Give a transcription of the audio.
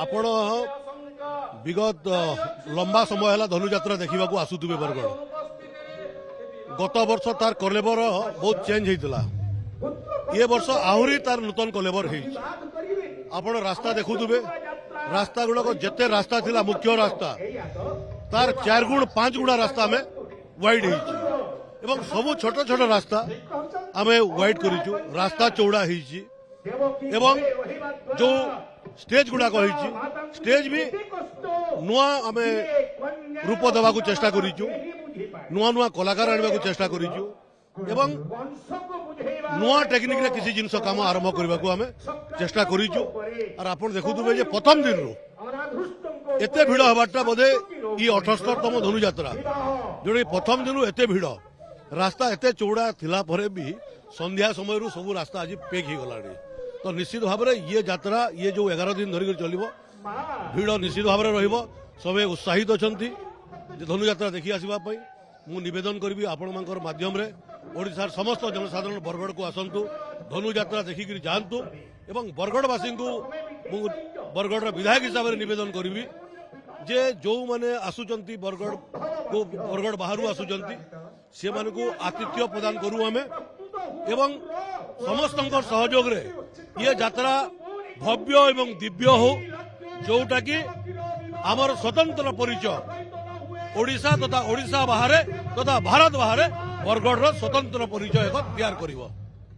आपण विगत लंबा समय है धनुजात्रा देखा आसुवे बरगढ़ गत वर्ष तार कलेबर बहुत चेंज होता ये वर्ष आहरी तार नूतन कलेबर आपण रास्ता देखुवे रास्ता गुड़ाक जिते रास्ता थिला मुख्य रास्ता तार 4 गुण 5 गुणा रास्ता में वाइड एवं सब छोट छोट रास्ता आम वाइड करूँ रास्ता चौड़ा एवं जो स्टेज गुड़ाक स्टेज भी नुआ आम रूप देवा चेष्टा करूँ नुआ नुआ कलाकार आने को चेष्टा करूँ एवं नुआ टेक्निक रे किसी जिनस काम आरंभ करने को आम चेष्टा करूँ और आप देखुवे प्रथम दिन रू एते भिड़ हबारटा बोधे ये 78तम धनुजात्रा जो प्रथम दिन एत भिड़ रास्ता एत चौड़ा थिला परे भी संध्या समय रू सब रास्ता आज पेक हो गला तो निश्चित भाव में ये यात्रा ये जो 11 दिन धरिक चलो भिड़ निश्चित भाव में रही सबे उत्साहित अच्छा धनुजात्रा देखी आसवाई मु निवेदन करी आपण माध्यम ओडिशार समस्त जनसाधारण बरगढ़ को आसतु धनुजात्रा देखिक जातु एवं बरगढ़वासी को बरगढ़ विधायक हिसाब से निवेदन करी जे जो माने आसुचंती बरगढ़ को बरगढ़ बाहर आसुचंती से माने को आतिथ्य प्रदान करू आमे एवं समस्त सहयोग रे ये यात्रा भव्य एवं दिव्य हो जोटा कि आमर स्वतंत्र परिचय ओडिशा तथा ओडिशा बाहर तथा भारत बाहर बरगढ़ स्वतंत्र परिचय एक तैयार करिवो।